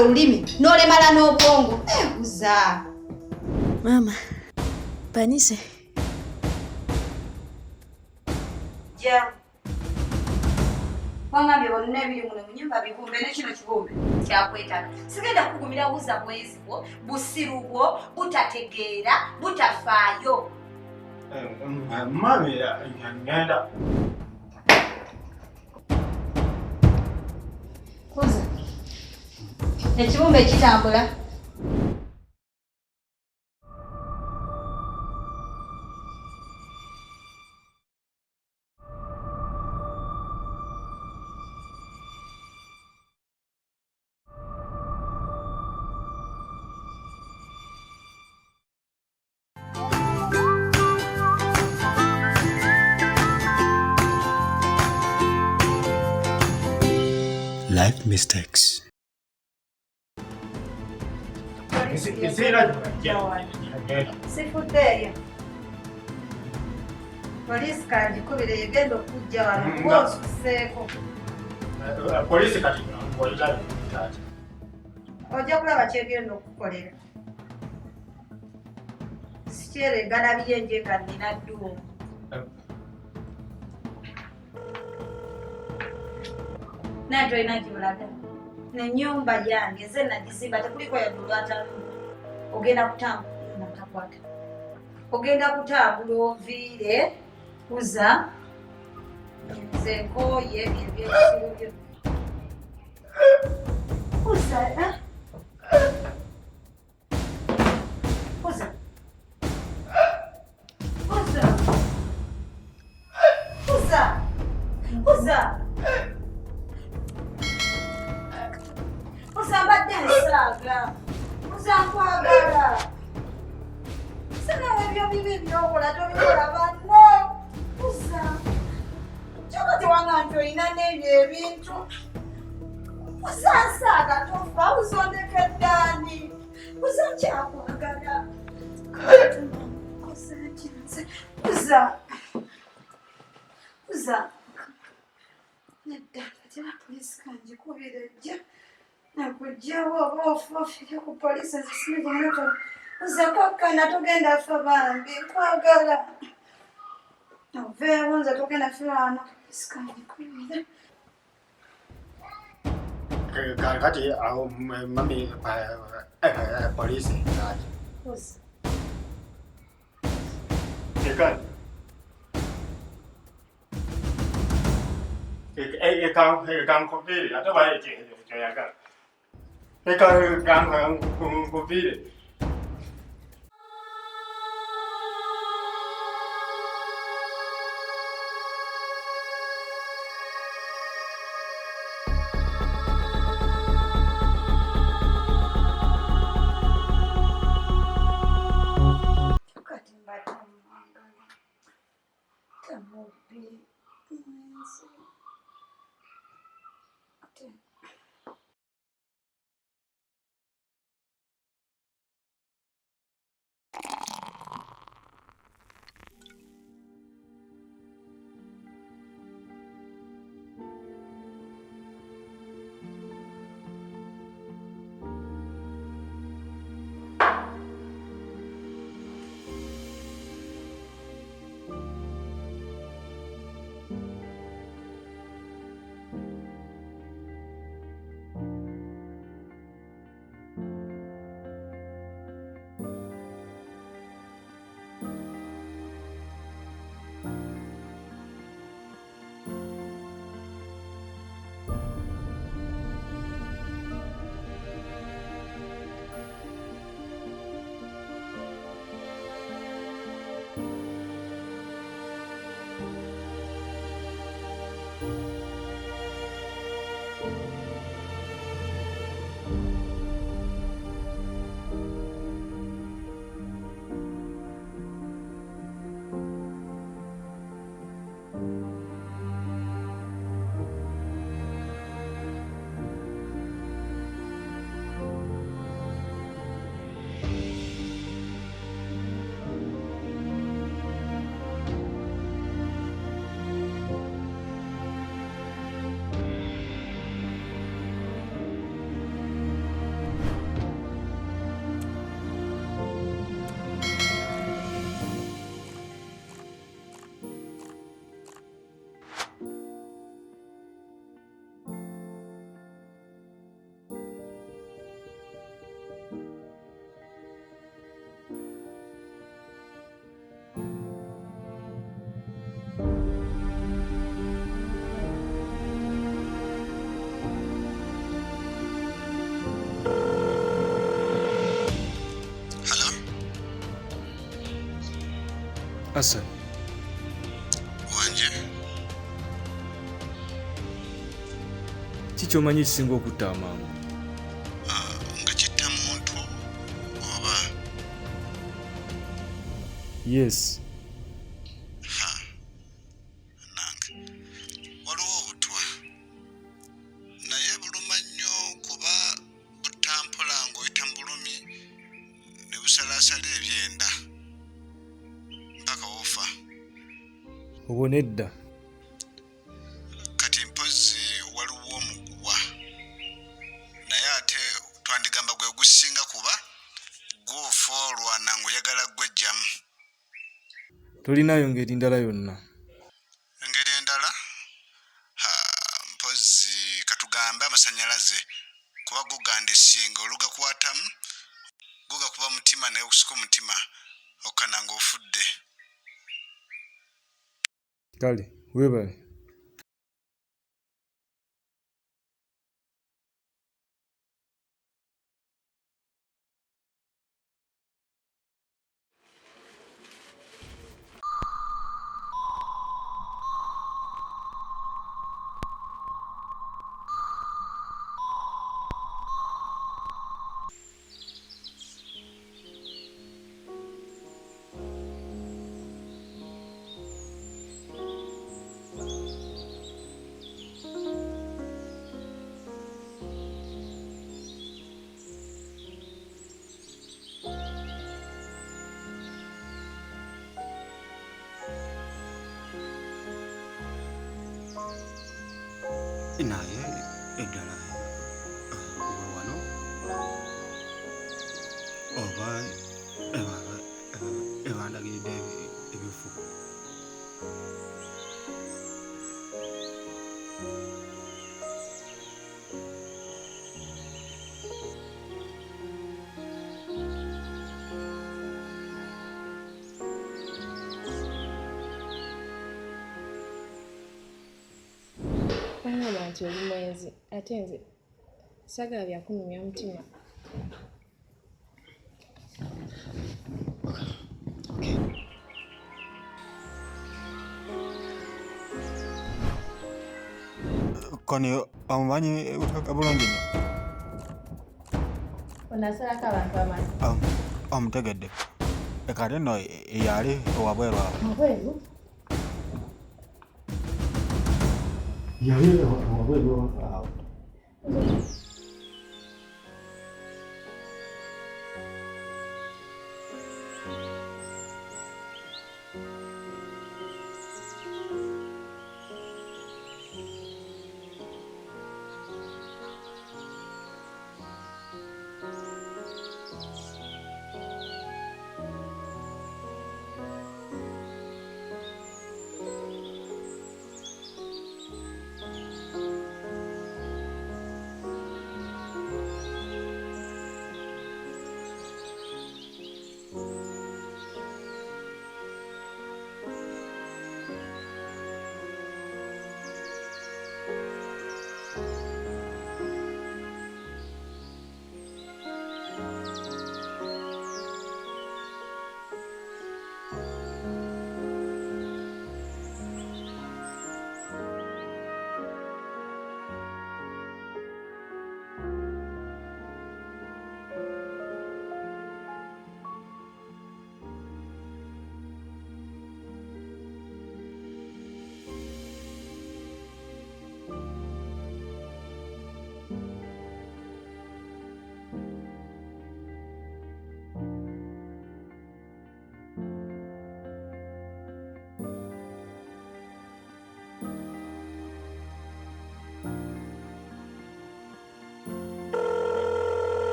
n'olemala olulimi n'olemala n'obwongo. HUZA. Mama, panise. Ja. Wangambye bonna ebiri muno mu nnyumba bibumbe ne kino kibumbe kyakwetaaga. Sigenda kukugumira HUZA bwezi bwo, busiru bwo, butategeera, butafaayo. Mami, ngenda. HUZA. Ekibumbe kitambula. Life mistakes. Sifuddeeyo. Poliisi kagikubire yegenda okujja wano ng'osusseeko. Poliisi kati ng'olira taata. Ojja kulaba kyegenda okukolera. Sikyeregana byenje nga nnina dduo. Naye tolina gy'olaga. N'ennyumba yange nze nagizimba tekuliko yadde olwatalumu. Ogenda kutambula natakwata. Ogenda kutambula oviire HUZA. Nze nkooye ebyebisiru byo. HUZA, HUZA. HUZA. HUZA. HUZA. HUZA mbadde nsaaga. HUZA nkwagala. Sinawe ebyo bibi byokola tobikola banno. HUZA. Kyokka tewanga nti olina n'ebyo ebintu. HUZA nsaaga tofa. HUZA ondekedde ani? HUZA nkyakwagala. HUZA. HUZA. Nedda katera poliisi kangikubira ejja. Nakugjawo oba ofuufire ku poliisi ezisimiganato. HUZA kakkana togenda ffe bambi nkwagala. Oveewo nze togenda ffe wano poliisi kangikubira. Kati awo mami poliisi taata. HUZA. Ekani. Ekankubiri ate baye kyoyagala. Ekankubiri. Kati mbadde mwagala. Tamubbi. Hassan. Wanje. Kiki omanyi kisinga okutta amangu? Nga kitta muntu oba? Yes. Nange. Waliwo obutwa. Naye buluma nnyo kuba butampola ng'oyita mu bulumi ne busalaasala ebyenda. Mpaka wofa. Obonedda. Kati mpozi waliwo omuguwa. Naye ate twandigamba gwe gusinga kuba gw'ofa olwana ng'oyagala gwejjamu. Tolinayo ngeri ndala yonna. Engeri endala? Mpozi katugambe amasannyalaze kuba gugandisinga olugakwatamu gugakuba mutima naye okusika omutima okana ng'ofudde. Kale, weebale. Naye eddala oba wano oba ebandagiridde ebifu. Bagamba nti oli mwenzi ate nze sagala byakunumya mutima. Koni omumanyi bulungi nnyo? Onasalako abantu amani. Omutegedde. Kati nno yali owabweru awo. Abweru? Yali owabweru awo.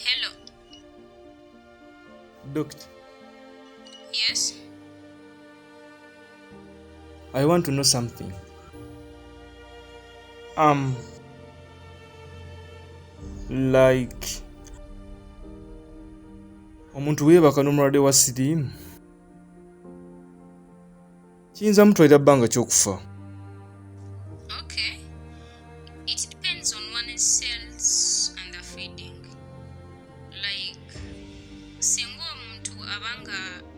Hello. Doctor, Yes. I want to know something. Like omuntu weebaka n'omulwadde wa siriimu kiyinza mutwalira bbanga ky'okufa. Okay. It depends on one's cells and the feeding. Like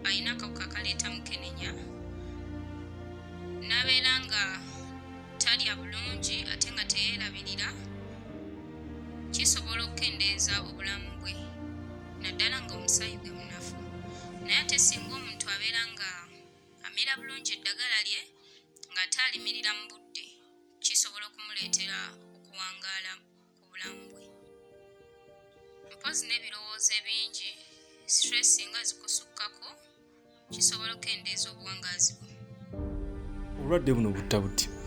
alina akawuka akaleeta mukenenya n'abeera nga talya bulungi ate nga teyeerabirira, kisobola okukendeeza obulamu bwe naddala ng'omusaayi gwe munafu. Naye ate singa omuntu abeera nga amira bulungi eddagala lye ng'ate alimirira mu budde, kisobola okumuleetera okuwangaala ku bulamu bwe. Mpozi n'ebirowoozo ebingi, stress nga zikusukkako, kisobola okukendeeza obuwangaazi bwo. Obulwadde buno butta buti.